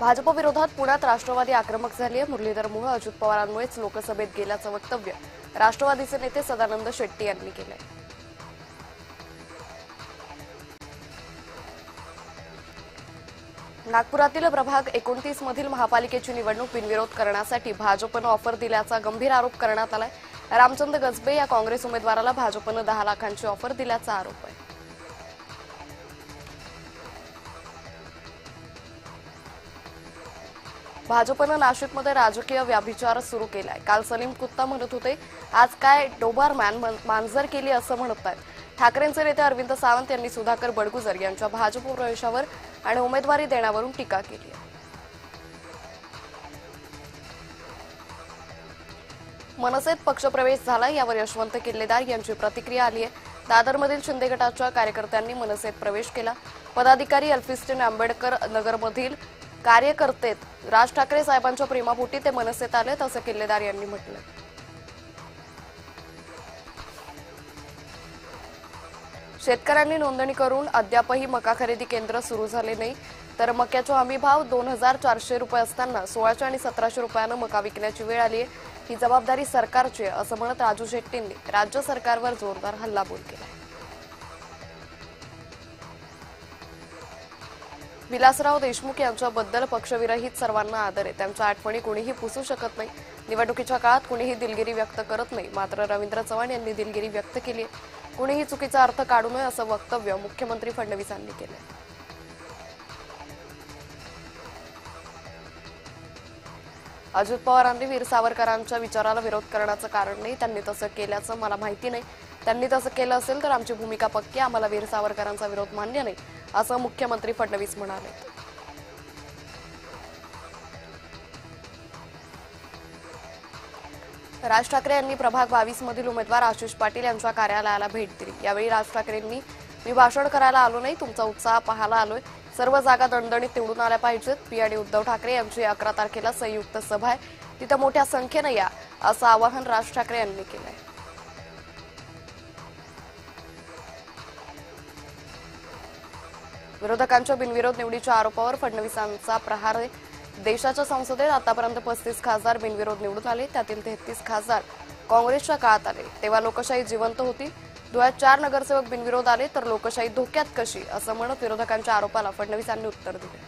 भाजप विरोधात पुण्यात राष्ट्रवादी आक्रमक झाली आहे। मुरलीधर मोहोळ अजित पवारांमुळेच लोकसभेत गेल्याचं वक्तव्य राष्ट्रवादीचे नेते सदानंद शेट्टी यांनी केलंय। नागपुरातील प्रभाग 29 मधील महापालिकेची निवडणूक बिनविरोध करण्यासाठी भाजपनं ऑफर दिल्याचा गंभीर आरोप करण्यात आलाय। रामचंद्र गजबे या काँग्रेस उमेदवाराला भाजपनं 10 लाखांची ऑफर दिल्याचा आरोप आहे। भाजपनं नाशिकमध्ये राजकीय व्याभिचार सुरू केलाय। काल सलीम कुत्ता म्हणत होते, आज काय डोबारमॅन मांजर केली असं म्हणत आहेत। ठाकरेंचे नेते अरविंद सावंत यांनी सुधाकर बडगुजर यांच्या भाजप प्रवेशावर आणि उमेदवारी देण्यावरून टीका केली आहे। मनसेत पक्षप्रवेश झाला यावर यशवंत किल्लेदार यांची प्रतिक्रिया आली आहे। दादरमधील शिंदे गटाच्या कार्यकर्त्यांनी मनसेत प्रवेश केला। पदाधिकारी अल्फिस्टिन आंबेडकर नगरमधील कार्यकर्ते राज ठाकरे साहेबांच्या प्रेमापोटी ते मनसेत आलेत असं किल्लेदार यांनी म्हटलंय। शेतकऱ्यांनी नोंदणी करून अद्यापही मका खरेदी केंद्र सुरू झाले नाही, तर मक्याचा हमी भाव 2400 रुपये असताना 1600 आणि 1700 रुपयांना मका विकण्याची वेळ आली आहे। ही जबाबदारी सरकारची आहे असं म्हणत राजू शेट्टींनी राज्य सरकारवर जोरदार हल्लाबोल केला। विलासराव देशमुख यांच्याबद्दल पक्षविरहित सर्वांना आदर आहे। त्यांच्या आठवणी कोणीही पुसू शकत नाही। निवडणुकीच्या काळात कोणीही दिलगिरी व्यक्त करत नाही, मात्र रवींद्र चव्हाण यांनी दिलगिरी व्यक्त केली आहे। कोणीही चुकीचा अर्थ काढू नये असं वक्तव्य मुख्यमंत्री फडणवीस यांनी केलं। अजित पवारांनी वीर सावरकरांच्या विचाराला विरोध करण्याचं कारण नाही, त्यांनी तसं केल्याचं मला माहिती नाही। त्यांनी तसं केलं असेल तर आमची भूमिका पक्की, आम्हाला वीर सावरकरांचा विरोध मान्य नाही असं मुख्यमंत्री फडणवीस म्हणाले। राज ठाकरे यांनी प्रभाग 22 मधील उमेदवार आशिष पाटील यांच्या कार्यालयाला भेट दिली। यावेळी राज ठाकरेंनी मी भाषण करायला आलो नाही, तुमचा उत्साह पाहायला आलोय। सर्व जागा दणदणीत निवडून आल्या पाहिजेत। पी आणि उद्धव ठाकरे यांची 11 तारखेला संयुक्त सभा आहे, तिथं मोठ्या संख्येनं या असं आवाहन राज ठाकरे यांनी केलंय। विरोधकांच्या बिनविरोध निवडीच्या आरोपावर फडणवीसांचा प्रहार आहे। देशाच्या संसदेत आतापर्यंत 35 खासदार बिनविरोध निवडून आले, त्यातील 33 खासदार काँग्रेसच्या काळात आले, तेव्हा लोकशाही जिवंत होती। धुळ्यात 4 नगरसेवक बिनविरोध आले तर लोकशाही धोक्यात कशी असं म्हणत विरोधकांच्या आरोपाला फडणवीसांनी उत्तर दिले।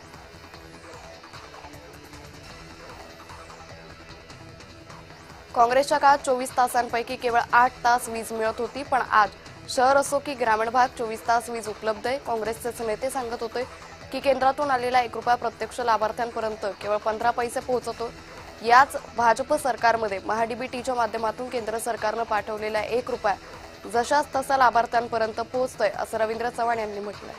काँग्रेसच्या काळात 24 तासांपैकी केवळ 8 तास वीज मिळत होती, पण आज शहर असो की ग्रामीण भाग 24 तास वीज उपलब्ध आहे। काँग्रेसचे नेते सांगत होते की केंद्रातून आलेला 1 रुपया प्रत्यक्ष लाभार्थ्यांपर्यंत केवळ 15 पैसे पोहोचतो। याच भाजप सरकारमध्ये महाडीबीटीच्या माध्यमातून केंद्र सरकारनं पाठवलेला 1 रुपया जशाच तसा लाभार्थ्यांपर्यंत पोहोचतोय असं रवींद्र चव्हाण यांनी म्हटलंय।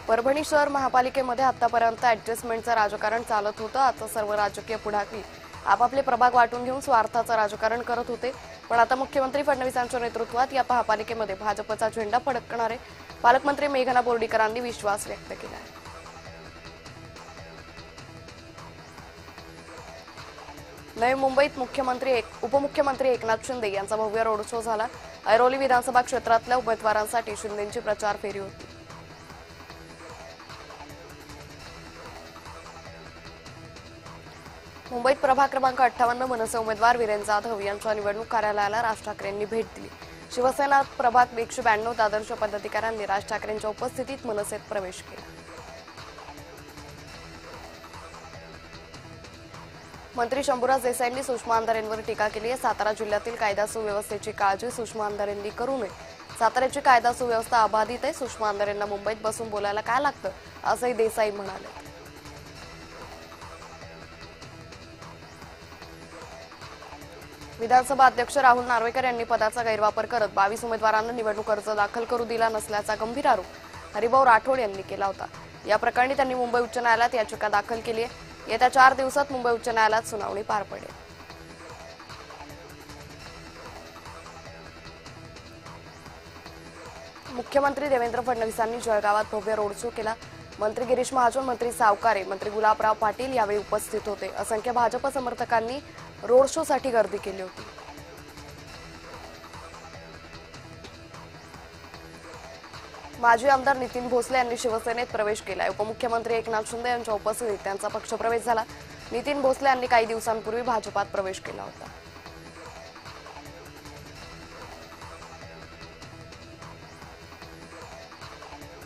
परभणी शहर महापालिकेमध्ये आतापर्यंत ऍडजस्टमेंटचं राजकारण चालत होतं। आता सर्व राजकीय पुढारी आपापले प्रभाग वाटून घेऊन स्वार्थाचं राजकारण करत होते, पण आता मुख्यमंत्री फडणवीसांच्या नेतृत्वात या महापालिकेमध्ये भाजपचा झेंडा फडकणार आहे। पालकमंत्री मेघना बोर्डीकरांनी विश्वास व्यक्त केला आहे। नवी मुंबईत उपमुख्यमंत्री एकनाथ शिंदे यांचा भव्य रोड शो झाला। ऐरोली विधानसभा क्षेत्रातल्या उमेदवारांसाठी शिंदेंची प्रचार फेरी होती। मुंबईत प्रभाग क्रमांक 58 मनसे उमेदवार वीरेन जाधव यांच्या निवडणूक कार्यालयाला राज ठाकरेंनी भेट दिली। शिवसेना प्रभाग 192 दादरच्या पदाधिकाऱ्यांनी राज ठाकरेंच्या उपस्थितीत मनसेत प्रवेश केला। मंत्री शंभूराज देसाईंनी सुषमा अंधारेंवर टीका केली आहे। सातारा जिल्ह्यातील कायदा सुव्यवस्थेची काळजी सुषमा अंधारेंनी करू नये। साताऱ्याची कायदा सुव्यवस्था अबाधित आहे। सुषमा अंधारेंना मुंबईत बसून बोलायला काय लागतं असंही देसाई म्हणाले। विधानसभा अध्यक्ष राहुल नार्वेकर यांनी पदाचा गैरवापर करत 22 उमेदवारांना निवडणूक अर्ज दाखल करू दिला नसल्याचा गंभीर आरोप हरिभाऊ राठोड यांनी केला होता। या प्रकरणी त्यांनी मुंबई उच्च न्यायालयात याचिका दाखल केली आहे। येत्या 4 दिवसात मुंबई उच्च न्यायालयात सुनावणी पार पडेल। मुख्यमंत्री देवेंद्र फडणवीसांनी जळगावात भव्य रोड शो केला। मंत्री गिरीश महाजन, मंत्री सावकारे, मंत्री गुलाबराव पाटील यावेळी उपस्थित होते। असंख्य भाजप समर्थकांनी रोड शो साठी गर्दी केली होती। माजी आमदार नितीन भोसले यांनी शिवसेनेत प्रवेश केलाय। उपमुख्यमंत्री एकनाथ शिंदे यांच्या उपस्थितीत त्यांचा पक्षप्रवेश झाला। नितीन भोसले यांनी काही दिवसांपूर्वी भाजपात प्रवेश केला होता।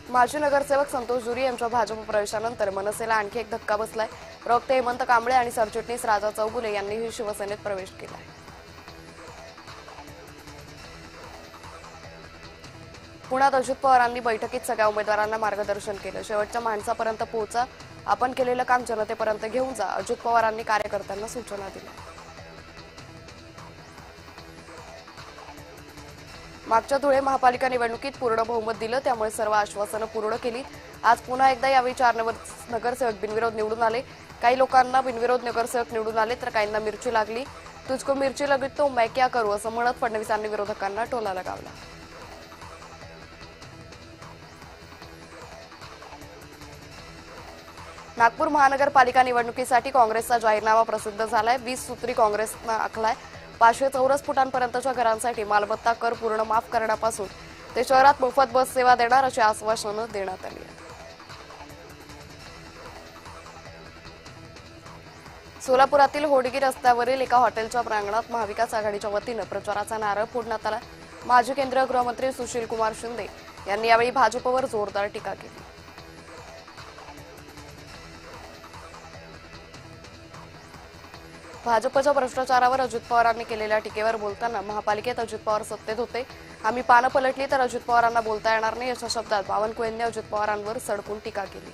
माजी नगरसेवक संतोष जुरी यांच्या भाजप प्रवेशानंतर मनसेला आणखी एक धक्का बसलाय। प्रवक्ते हेमंत कांबळे आणि सरचिटणीस राजा चौगुले यांनीही शिवसेनेत प्रवेश केलाय। पुण्यात अजित पवारांनी बैठकीत सगळ्या उमेदवारांना मार्गदर्शन केलं। शेवटच्या माणसापर्यंत पोहोचा, आपण केलेलं काम जनतेपर्यंत घेऊन जा, अजित पवारांनी कार्यकर्त्यांना सूचना दिल्या। मागच्या धुळे महापालिका निवडणुकीत पूर्ण बहुमत दिलं, त्यामुळे सर्व आश्वासनं पूर्ण केली। आज पुन्हा एकदा यावेळी 4 नगरसेवक बिनविरोध निवडून आले। काही लोकांना बिनविरोध नगरसेवक निवडून आले तर काहींना मिरची लागली। तुझको मिरची लगी तो मैं क्या करू असं म्हणत फडणवीसांनी विरोधकांना टोला लगावला। नागपूर महानगरपालिका निवडणुकीसाठी काँग्रेसचा जाहीरनामा प्रसिद्ध झालाय। 20 सूत्री काँग्रेसनं आखलाय। 500 चौरस फुटांपर्यंतच्या घरांसाठी मालमत्ता कर पूर्ण माफ करण्यापासून ते शहरात मोफत बस सेवा देणार अशी आश्वासनं देण्यात आली आहेत। सोलापुरातील होडगी रस्त्यावरील एका हॉटेलच्या प्रांगणात महाविकास आघाडीच्या वतीनं प्रचाराचा नारळ फोडण्यात आला। माजी केंद्रीय गृहमंत्री सुशील कुमार शिंदे यांनी यावेळी भाजपवर जोरदार टीका केली। भाजपच्या भ्रष्टाचारावर अजित पवारांनी केलेल्या टीकेवर बोलताना महापालिकेत अजित पवार सत्तेत होते, आम्ही पानं पलटली तर अजित पवारांना बोलता येणार नाही अशा शब्दात बावनकुळेंनी अजित पवारांवर सडकून टीका केली।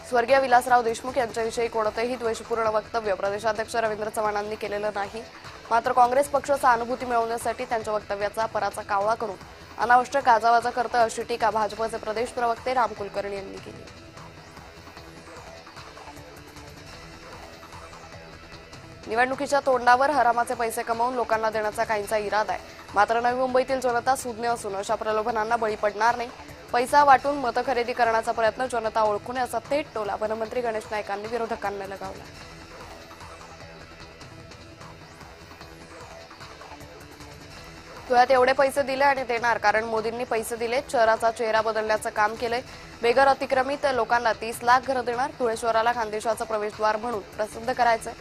स्वर्गीय विलासराव देशमुख यांच्याविषयी कोणतेही द्वेषपूर्ण वक्तव्य प्रदेशाध्यक्ष रवींद्र चव्हाणांनी केलेलं नाही। मात्र काँग्रेस पक्ष सहानुभूती मिळवण्यासाठी त्यांच्या वक्तव्याचा पराचा कावळा करून अनावश्यक गाजावाजा करतं अशी टीका भाजपचे प्रदेश प्रवक्ते राम कुलकर्णी यांनी केली। निवडणुकीच्या तोंडावर हरामाचे पैसे कमावून लोकांना देण्याचा काहींचा इरादा आहे। मात्र नवी मुंबईतील जनता सुज्ञ असून अशा प्रलोभनांना बळी पडणार नाही। पैसा वाटून मतं खरेदी करण्याचा प्रयत्न जनता ओळखून असा थेट टोला वनमंत्री गणेश नाईकांनी विरोधकांना लगावला। धुळ्यात एवढे पैसे दिले आणि देणार कारण मोदींनी पैसे दिले, शहराचा चेहरा बदलण्याचं काम केलंय। बेघर अतिक्रमित लोकांना 30 लाख घरं देणार, धुळे शहराला खानदेशाचं प्रवेशद्वार म्हणून प्रसिद्ध करायचंय।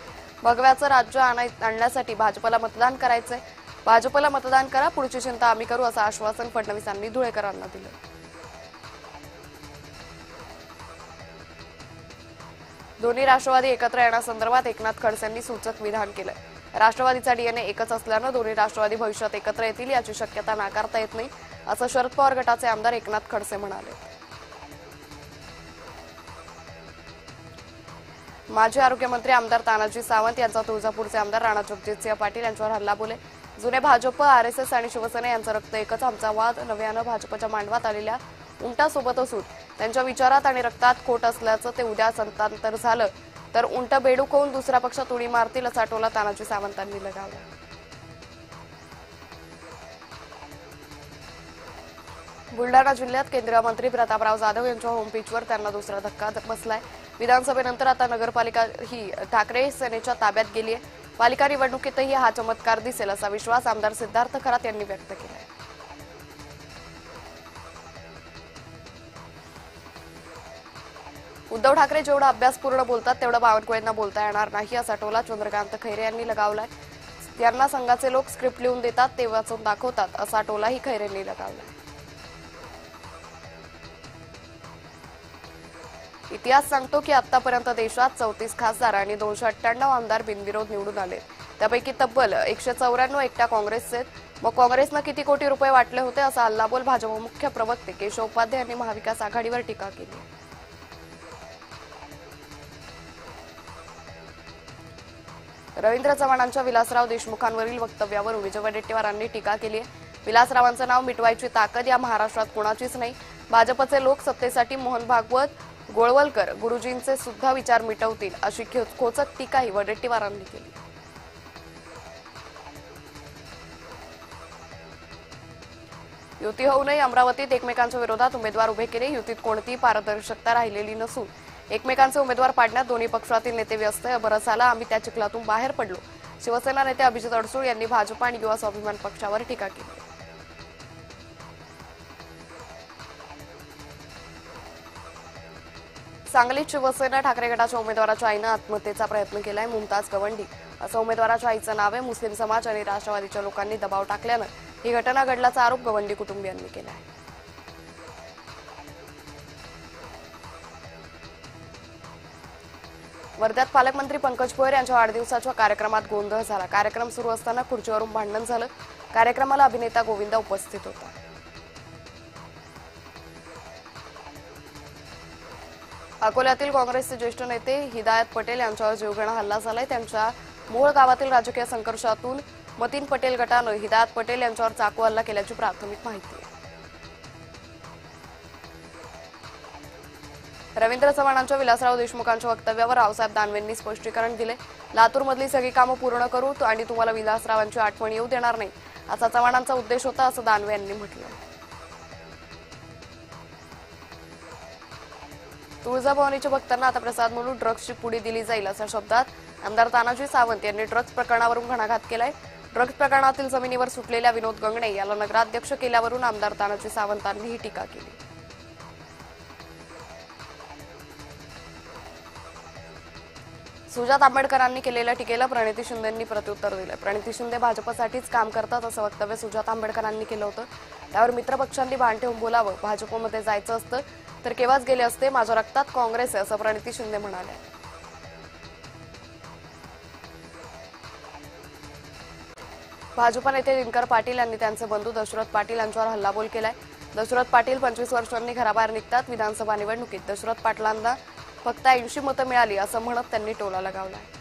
भगव्याचं राज्य आणण्यासाठी भाजपला मतदान करायचंय, भाजपला मतदान करा, पुढची चिंता आम्ही करू असं आश्वासन फडणवीसांनी धुळेकरांना दिलं। दोन्ही राष्ट्रवादी एकत्र येण्यासंदर्भात एकनाथ खडसेंनी सूचक विधान केलंय। राष्ट्रवादीचा डीएनए एकच असल्यानं दोन्ही राष्ट्रवादी भविष्यात एकत्र येतील याची शक्यता नाकारता येत नाही असं शरद पवार गटाचे आमदार एकनाथ खडसे म्हणाले। माजी आरोग्यमंत्री आमदार तानाजी सावंत यांचा तुळजापूरचे आमदार राणा जगजितसिंह पाटील यांच्यावर हल्ला बोले। जुने भाजप, आरएसएस आणि शिवसेना यांचं रक्त एकच, आमचा वाद नव्यानं भाजपच्या मांडवात आलेल्या उंटासोबत असून त्यांच्या विचारात आणि रक्तात खोट असल्याचं ते उद्या संतांतर झालं तर उंट बेडूक होऊन दुसऱ्या पक्षात उडी मारतील असा टोला तानाजी सावंतांनी लगावला। बुलडाणा जिल्ह्यात केंद्रीय मंत्री प्रतापराव जाधव यांच्या होमपिचवर त्यांना दुसरा धक्का बसलाय। विधानसभेनंतर आता नगरपालिका ही ठाकरे सेनेच्या ताब्यात गेली आहे। पालिका निवडणुकीतही हा चमत्कार दिसेल असा विश्वास आमदार सिद्धार्थ खरात यांनी व्यक्त केलाय। उद्धव ठाकरे जेवढा अभ्यासपूर्ण बोलतात तेवढं बावनकुळेंना बोलता येणार नाही असा टोला चंद्रकांत खैरे यांनी लगावलाय। त्यांना संघाचे लोक स्क्रिप्ट लिहून देतात ते वाचून दाखवतात असा टोलाही खैरेंनी लगावलाय। इतिहास सांगतो की आतापर्यंत देशात 34 खासदार आणि 298 आमदार बिनविरोध निवडून आले, त्यापैकी तब्बल 194 एकट्या काँग्रेसचे। मग काँग्रेसनं किती कोटी रुपये वाटले होते असा हल्लाबोल भाजप मुख्य प्रवक्ते केशव उपाध्याय यांनी महाविकास आघाडीवर टीका केली। रवींद्र चव्हाणांच्या विलासराव देशमुखांवरील वक्तव्यावर विजय वडेट्टीवारांनी टीका केली आहे। विलासरावांचं नाव मिटवायची ताकद या महाराष्ट्रात कोणाचीच नाही। भाजपचे लोक सत्तेसाठी मोहन भागवत, गोळवलकर, गुरुजींचे सुद्धा विचार मिटवतील अशी खोचक टीकाही वडेट्टीवारांनी केली। युती होऊ नये, अमरावतीत एकमेकांच्या विरोधात उमेदवार उभे केले। युतीत कोणतीही पारदर्शकता राहिलेली नसून एकमेकांचे उमेदवार पाडण्यात दोन्ही पक्षातील नेते व्यस्त आहे। बरं झालं आम्ही त्या चिखलातून बाहेर पडलो, शिवसेना नेते अभिजित अडसूळ यांनी भाजप आणि युवा स्वाभिमान पक्षावर टीका केली. सांगलीत शिवसेना ठाकरे गटाच्या उमेदवाराच्या आईनं आत्महत्येचा प्रयत्न केलाय. मुमताज गवंडी असं उमेदवाराच्या आईचं नाव आहे. मुस्लिम समाज आणि राष्ट्रवादीच्या लोकांनी दबाव टाकल्यानं ही घटना घडल्याचा आरोप गवंडी कुटुंबियांनी केला आहे. वर्ध्यात पालकमंत्री पंकज भोयर यांच्या वाढदिवसाच्या कार्यक्रमात गोंधळ झाला. कार्यक्रम सुरू असताना खुर्चीवरून भांडण झालं. कार्यक्रमाला अभिनेता गोविंदा उपस्थित होता. अकोल्यातील काँग्रेसचे ज्येष्ठ नेते हिदायत पटेल यांच्यावर जीवघेणा हल्ला झालाय. त्यांच्या मूळ गावातील राजकीय संघर्षातून मतीन पटेल गटानं हिदायत पटेल यांच्यावर चाकू हल्ला केल्याची प्राथमिक माहिती आहे. रवींद्र चव्हाणांच्या विलासराव देशमुखांच्या वक्तव्यावर रावसाहेब दानवेंनी स्पष्टीकरण दिले. लातूरमधली सगळी कामं पूर्ण करू आणि तुम्हाला विलासरावांची आठवण येऊ देणार नाही असा चव्हाणांचा उद्देश होता असं दानवे यांनी म्हटलं. तुळजाभवानीच्या भक्तांना आता प्रसाद म्हणून ड्रग्जची पुडी दिली जाईल अशा शब्दात आमदार तानाजी सावंत यांनी ड्रग्ज प्रकरणावरून घणाघात केलाय. ड्रग्ज प्रकरणातील जमिनीवर सुटलेल्या विनोद गंगणे याला नगराध्यक्ष केल्यावरून आमदार तानाजी सावंतांनी ही टीका केली. सुजात आंबेडकरांनी केलेल्या टीकेला प्रणिती शिंदेंनी प्रत्युत्तर दिलं. प्रणिती शिंदे भाजपसाठीच काम करतात असं वक्तव्य सुजात आंबेडकरांनी केलं होतं. त्यावर मित्रपक्षांनी भान ठेवून बोलावं. भाजपमध्ये जायचं असतं तर केव्हाच गेले असते. माझ्या रक्तात काँग्रेस आहे असं प्रणिती शिंदे म्हणाले. भाजप नेते दिनकर पाटील यांनी त्यांचे बंधू दशरथ पाटील यांच्यावर हल्लाबोल केलाय. दशरथ पाटील 25 वर्षांनी घराबाहेर निघतात. विधानसभा निवडणुकीत दशरथ पाटलांना फक्त 80 मतं मिळाली असं म्हणत त्यांनी टोला लगावलाय.